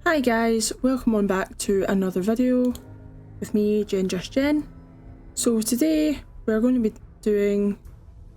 Hi guys, welcome on back to another video with me, Jen. So today we're going to be doing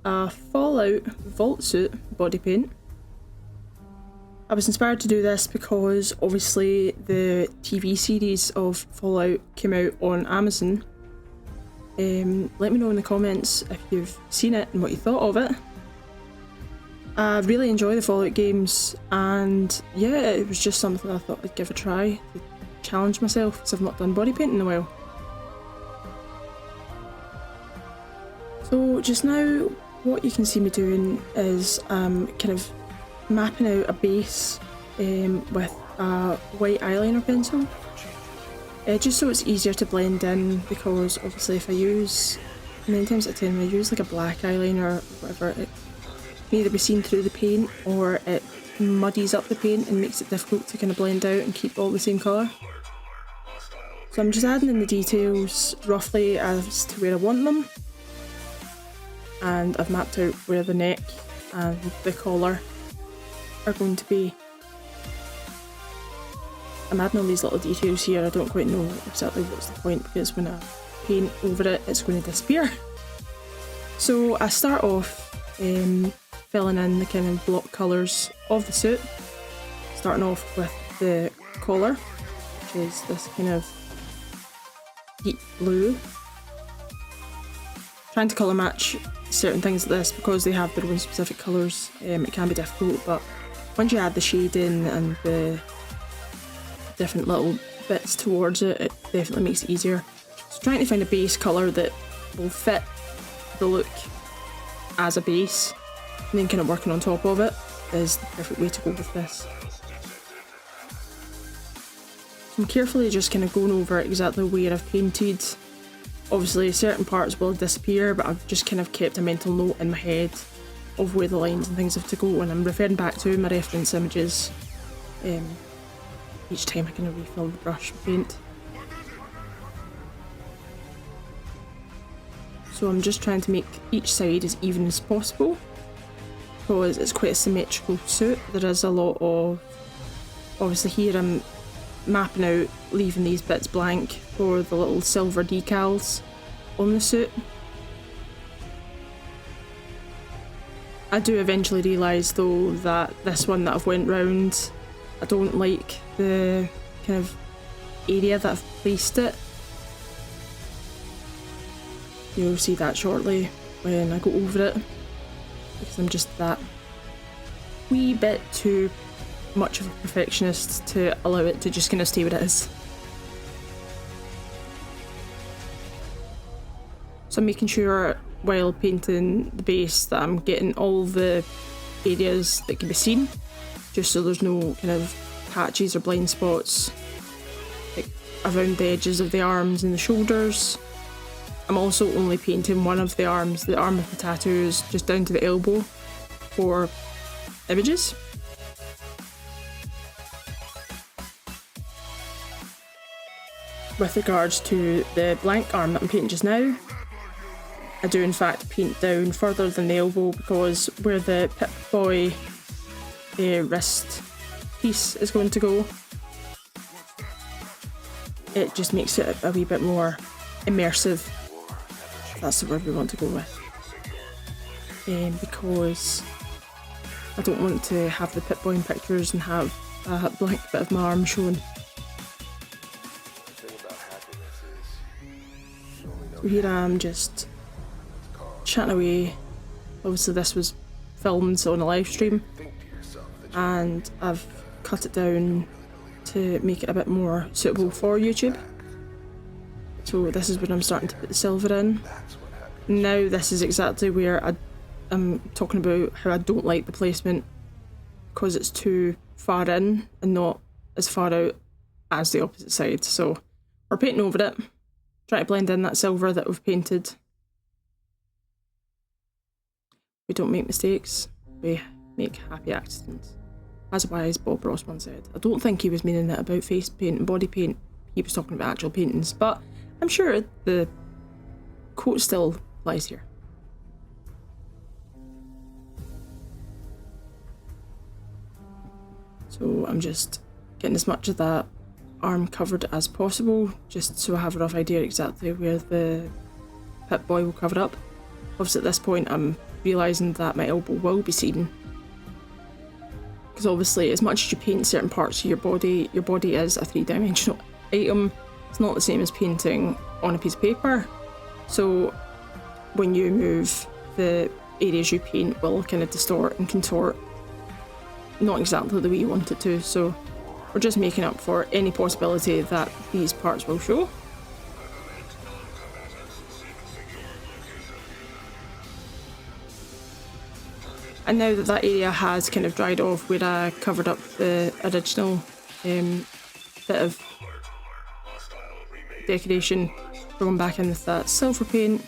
a Fallout Vault Suit body paint. I was inspired to do this because obviously the TV series of Fallout came out on Amazon. Let me know in the comments if you've seen it and what you thought of it. I really enjoy the Fallout games, and yeah, it was just something I thought I'd give a try to challenge myself because I've not done body paint in a while. So just now what you can see me doing is kind of mapping out a base with a white eyeliner pencil, just so it's easier to blend in, because obviously if I use 9 times out of 10 when I use like a black eyeliner or whatever, it can either be seen through the paint or it muddies up the paint and makes it difficult to kind of blend out and keep all the same colour. So I'm just adding in the details roughly as to where I want them, and I've mapped out where the neck and the collar are going to be. I'm adding all these little details here. I don't quite know exactly what's the point, because when I paint over it it's going to disappear. So I start off filling in the kind of block colours of the suit, starting off with the collar, which is this kind of deep blue. Trying to colour match certain things like this, because they have their own specific colours, it can be difficult, but once you add the shading and the different little bits towards it, it definitely makes it easier. So trying to find a base colour that will fit the look as a base, and then kind of working on top of it is the perfect way to go with this. So I'm carefully just kind of going over exactly where I've painted. Obviously certain parts will disappear, but I've just kind of kept a mental note in my head of where the lines and things have to go, and I'm referring back to my reference images each time I kind of refill the brush with paint. So I'm just trying to make each side as even as possible, because it's quite a symmetrical suit. There is a lot of, obviously here I'm mapping out, leaving these bits blank for the little silver decals on the suit. I do eventually realise though that this one that I've went round, I don't like the kind of area that I've placed it. You'll see that shortly when I go over it, because I'm just that wee bit too much of a perfectionist to allow it to just kind of stay where it is. So I'm making sure while painting the base that I'm getting all the areas that can be seen, just so there's no kind of patches or blind spots like around the edges of the arms and the shoulders. I'm also only painting one of the arms of the tattoos, just down to the elbow for images. With regards to the blank arm that I'm painting just now, I do in fact paint down further than the elbow, because where the Pip-Boy wrist piece is going to go, it just makes it a wee bit more immersive. That's the word we want to go with, because I don't want to have the Pip-Boy in pictures and have a blank bit of my arm shown. So here I am just chatting away. Obviously this was filmed on a live stream, and I've cut it down to make it a bit more suitable for YouTube. So this is when I'm starting to put the silver in. Now this is exactly where I'm talking about how I don't like the placement, because it's too far in and not as far out as the opposite side. So we're painting over it, trying to blend in that silver that we've painted. We don't make mistakes, we make happy accidents, as wise Bob Ross once said. I don't think he was meaning it about face paint and body paint, he was talking about actual paintings, but I'm sure the quote still lies here. So I'm just getting as much of that arm covered as possible, just so I have a rough idea exactly where the Pip-Boy will cover up. Obviously at this point I'm realising that my elbow will be seen, because obviously as much as you paint certain parts of your body is a three-dimensional item. It's not the same as painting on a piece of paper, so when you move, the areas you paint will kind of distort and contort, not exactly the way you want it to, so we're just making up for any possibility that these parts will show. And now that that area has kind of dried off where I covered up the original bit of decoration, we're going back in with that silver paint.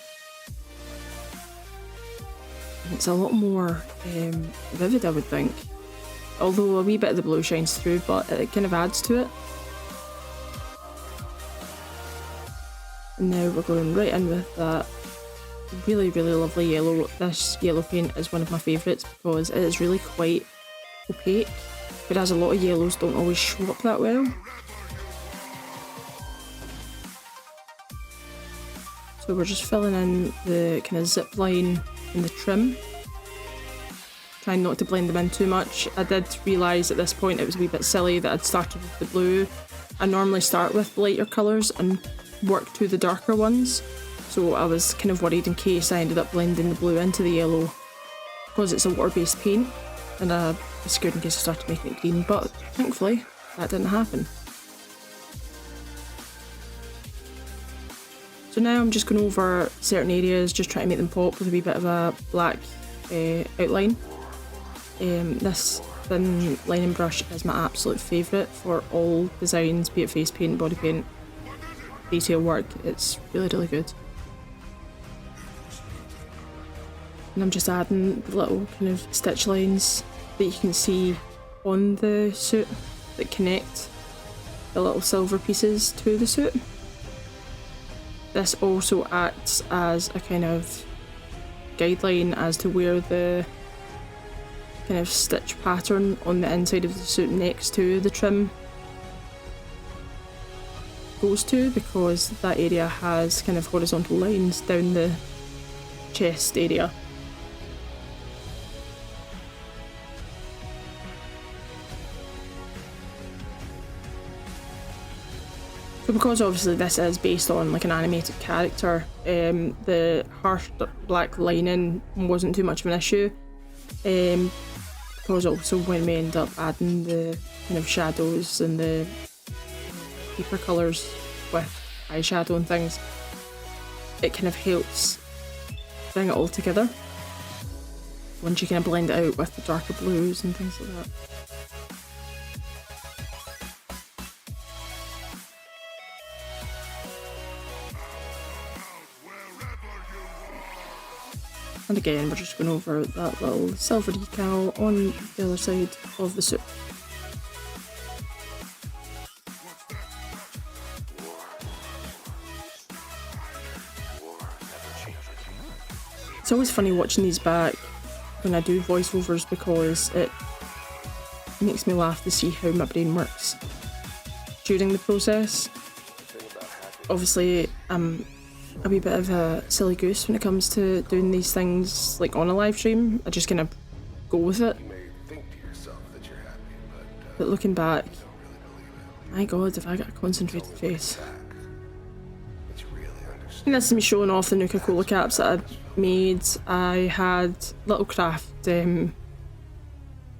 And it's a lot more vivid, I would think. Although a wee bit of the blue shines through, but it kind of adds to it. And now we're going right in with that really, really lovely yellow. This yellow paint is one of my favourites because it is really quite opaque, whereas a lot of yellows don't always show up that well. So we're just filling in the kind of zip line and the trim, trying not to blend them in too much. I did realise at this point it was a wee bit silly that I'd started with the blue. I normally start with lighter colours and work to the darker ones, so I was kind of worried in case I ended up blending the blue into the yellow because it's a water-based paint, and I was scared in case I started making it green, but thankfully that didn't happen. So now I'm just going over certain areas, just trying to make them pop with a wee bit of a black outline. This thin lining brush is my absolute favourite for all designs, be it face paint, body paint, detail work. It's really, really good. And I'm just adding the little kind of stitch lines that you can see on the suit that connect the little silver pieces to the suit. This also acts as a kind of guideline as to where the kind of stitch pattern on the inside of the suit next to the trim goes to, because that area has kind of horizontal lines down the chest area. So because obviously this is based on like an animated character, the harsh black lining wasn't too much of an issue, because also when we end up adding the kind of shadows and the deeper colours with eyeshadow and things, it kind of helps bring it all together once you kind of blend it out with the darker blues and things like that. And again, we're just going over that little silver decal on the other side of the suit. It's always funny watching these back when I do voiceovers because it makes me laugh to see how my brain works during the process. Obviously, I'm a wee bit of a silly goose when it comes to doing these things like on a live stream. I just kind of go with it. But looking back, my god, if I got a concentrated face. And this is me showing off the Nuka-Cola caps that I'd made. I had little craft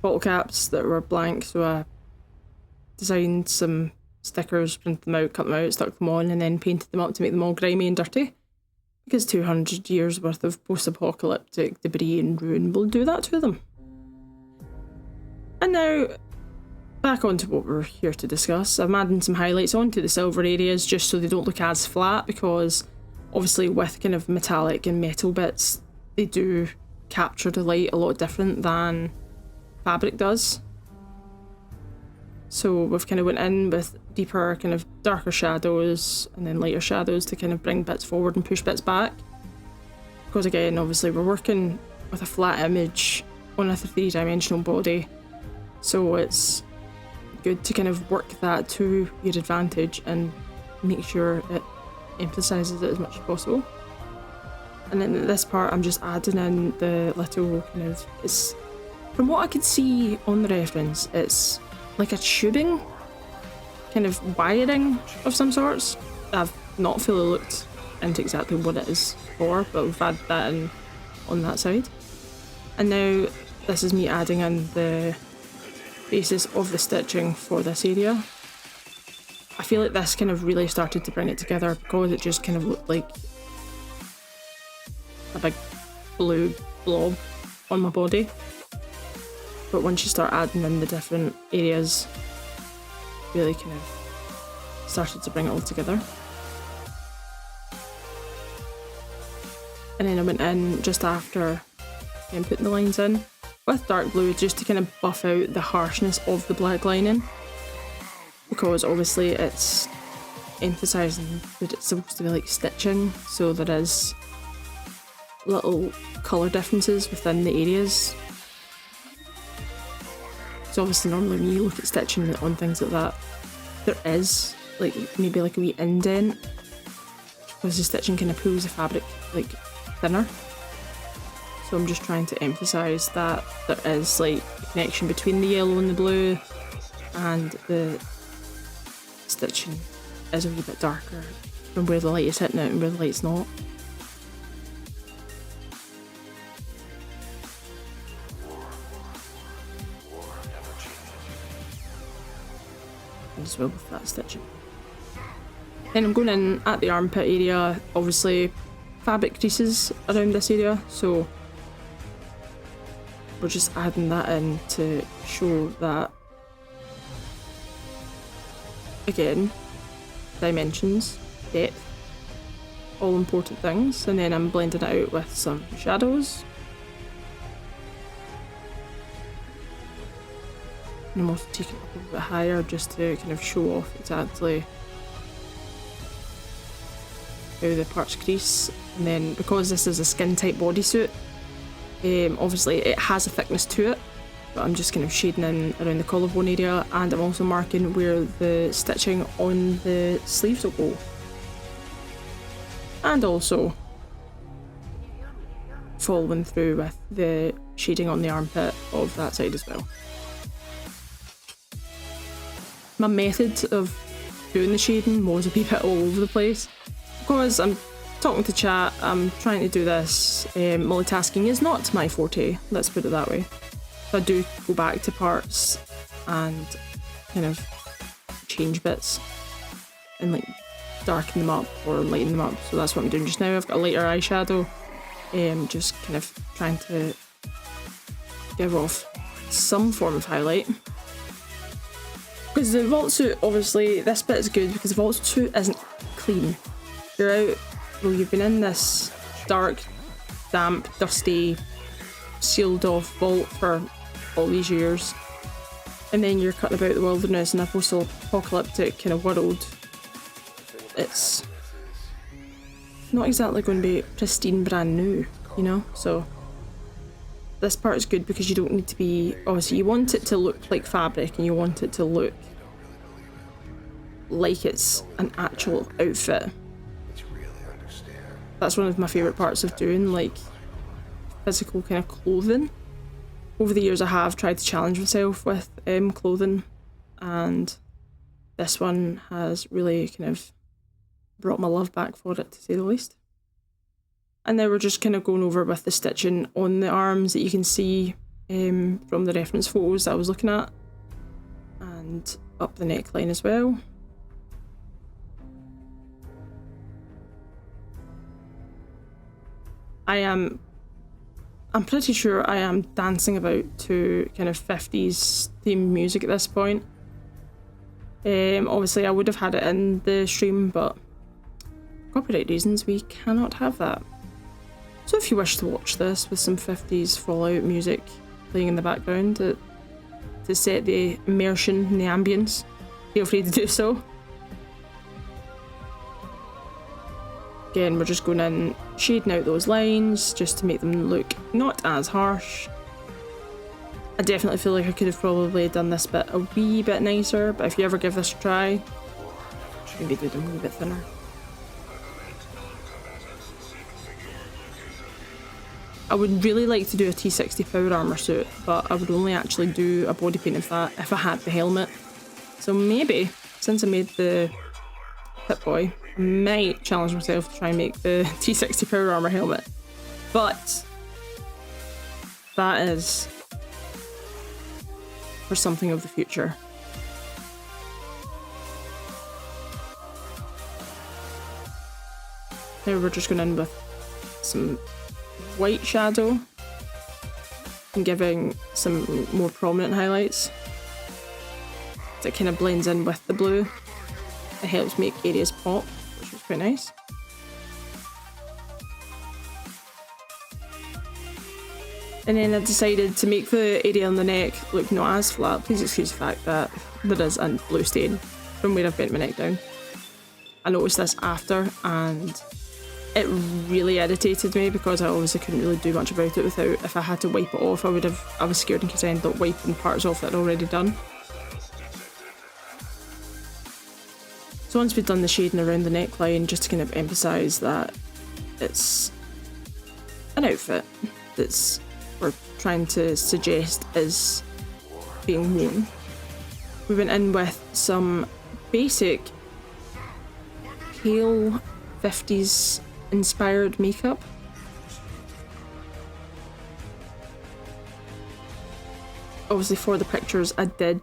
bottle caps that were blank, so I designed some stickers, printed them out, cut them out, stuck them on, and then painted them up to make them all grimy and dirty. Because 200 years worth of post-apocalyptic debris and ruin will do that to them. And now, back onto what we're here to discuss. I'm adding some highlights onto the silver areas just so they don't look as flat, because obviously with kind of metallic and metal bits, they do capture the light a lot different than fabric does. So we've kind of went in with deeper, kind of darker shadows and then lighter shadows to kind of bring bits forward and push bits back. Because again, obviously we're working with a flat image on a three-dimensional body, so it's good to kind of work that to your advantage and make sure it emphasises it as much as possible. And then at this part I'm just adding in the little kind of, it's, from what I could see on the reference, it's like a tubing kind of wiring of some sorts. I've not fully looked into exactly what it is for, but we've added that in on that side. And now this is me adding in the basis of the stitching for this area. I feel like this kind of really started to bring it together because it just kind of looked like a big blue blob on my body. But once you start adding in the different areas, really kind of started to bring it all together. And then I went in just after and putting the lines in with dark blue just to kind of buff out the harshness of the black lining, because obviously it's emphasising that it's supposed to be like stitching, so there is little colour differences within the areas. So obviously normally when you look at stitching on things like that, there is like maybe like a wee indent because the stitching kind of pulls the fabric like thinner. So I'm just trying to emphasise that there is like a connection between the yellow and the blue, and the stitching is a wee bit darker from where the light is hitting it and where the light's not. As well with that stitching. Then I'm going in at the armpit area, obviously fabric creases around this area, so we're just adding that in to show that, again, dimensions, depth, all important things. And then I'm blending it out with some shadows. And I'm also taking it a little bit higher just to kind of show off exactly how the parts crease. And then because this is a skin tight bodysuit, obviously it has a thickness to it, but I'm just kind of shading in around the collarbone area, and I'm also marking where the stitching on the sleeves will go. And also following through with the shading on the armpit of that side as well. My method of doing the shading was a wee bit all over the place because I'm talking to chat, I'm trying to do this. Multitasking is not my forte, let's put it that way. So I do go back to parts and kind of change bits and like darken them up or lighten them up. So that's what I'm doing just now. I've got a lighter eyeshadow, just kind of trying to give off some form of highlight. Because the vault suit, obviously, this bit is good because the vault suit isn't clean. You're out, well, you've been in this dark, damp, dusty, sealed off vault for all these years, and then you're cutting about the wilderness in a post-apocalyptic kind of world. It's not exactly going to be pristine brand new, you know? So this part is good because you don't need to be, obviously you want it to look like fabric and you want it to look like it's an actual outfit. That's one of my favourite parts of doing like physical kind of clothing. Over the years I have tried to challenge myself with clothing, and this one has really kind of brought my love back for it, to say the least. And then we're just kind of going over with the stitching on the arms that you can see from the reference photos that I was looking at, and up the neckline as well. I'm pretty sure I am dancing about to kind of 50s themed music at this point. Obviously I would have had it in the stream, but for copyright reasons we cannot have that. So if you wish to watch this with some 50s Fallout music playing in the background to set the immersion and the ambience, feel free to do so. Again, we're just going in, shading out those lines just to make them look not as harsh. I definitely feel like I could have probably done this bit a wee bit nicer, but if you ever give this a try, maybe do them a wee bit thinner. I would really like to do a T60 power armor suit, but I would only actually do a body paint of that if I had the helmet. So maybe, since I made the Pip-Boy, I might challenge myself to try and make the T60 power armor helmet. But that is for something of the future. Now we're just going in with some white shadow and giving some more prominent highlights. It kind of blends in with the blue. It helps make areas pop, which is quite nice. And then I decided to make the area on the neck look not as flat. Please excuse the fact that there is a blue stain from where I've bent my neck down. I noticed this after and it really irritated me because I obviously couldn't really do much about it without, if I had to wipe it off, I was scared in case I ended up wiping parts off that I'd already done. So once we've done the shading around the neckline, just to kind of emphasise that it's an outfit that's we're trying to suggest is being worn, we went in with some basic pale 50s inspired makeup. Obviously for the pictures I did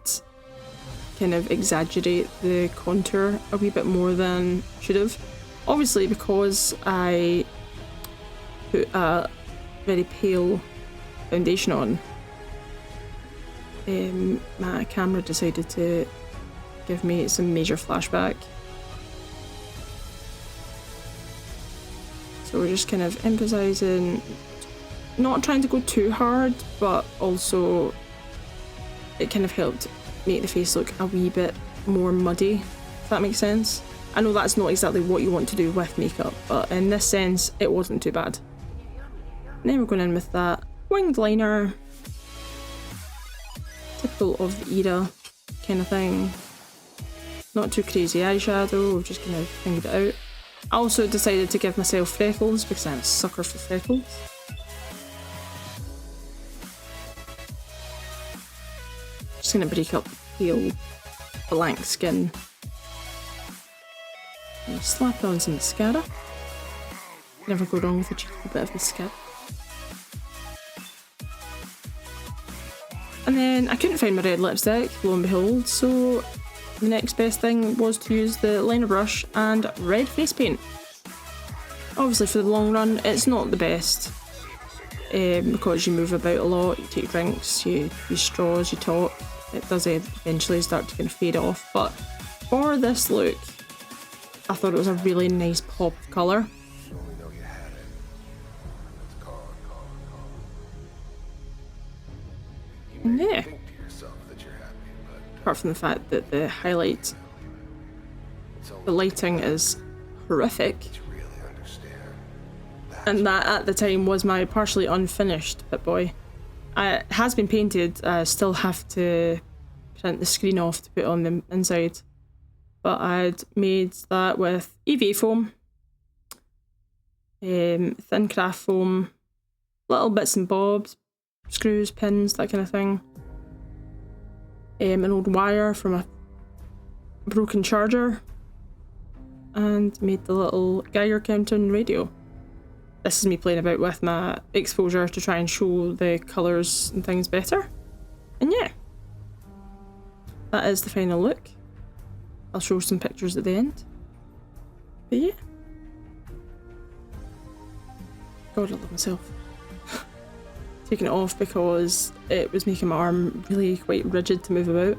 kind of exaggerate the contour a wee bit more than should have. Obviously because I put a very pale foundation on, my camera decided to give me some major flashback. So we're just kind of emphasising, not trying to go too hard, but also it kind of helped make the face look a wee bit more muddy, if that makes sense. I know that's not exactly what you want to do with makeup, but in this sense, it wasn't too bad. And then we're going in with that winged liner, typical of the era kind of thing. Not too crazy eyeshadow, we've just kind of fingered it out. I also decided to give myself freckles because I'm a sucker for freckles. Just gonna break up pale blank skin. And slap on some mascara. Never go wrong with a cheeky bit of mascara. And then I couldn't find my red lipstick, lo and behold, so the next best thing was to use the liner brush and red face paint. Obviously for the long run it's not the best because you move about a lot, you take drinks, you use straws, you talk. It does eventually start to kind of fade off, but for this look I thought it was a really nice pop of colour. And yeah, apart from the fact that the highlight, the lighting is horrific, and that at the time was my partially unfinished Pip-Boy. It has been painted, I still have to print the screen off to put on the inside, but I'd made that with EVA foam, thin craft foam, little bits and bobs, screws, pins, that kind of thing. An old wire from a broken charger, and made the little Geiger counting radio. This is me playing about with my exposure to try and show the colours and things better. And yeah, that is the final look. I'll show some pictures at the end. But yeah. God, I love myself. Taking it off because it was making my arm really quite rigid to move about.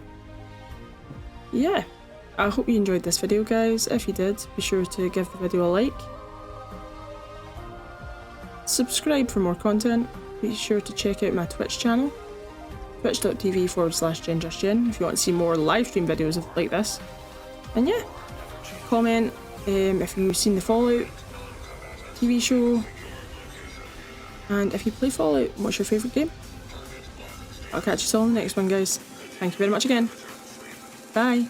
Yeah, I hope you enjoyed this video, guys. If you did, be sure to give the video a like. Subscribe for more content. Be sure to check out my Twitch channel, twitch.tv/JenJustJen, if you want to see more live stream videos like this. And yeah, comment if you've seen the Fallout TV show, and if you play Fallout, what's your favourite game? I'll catch you all in the next one, guys. Thank you very much again. Bye.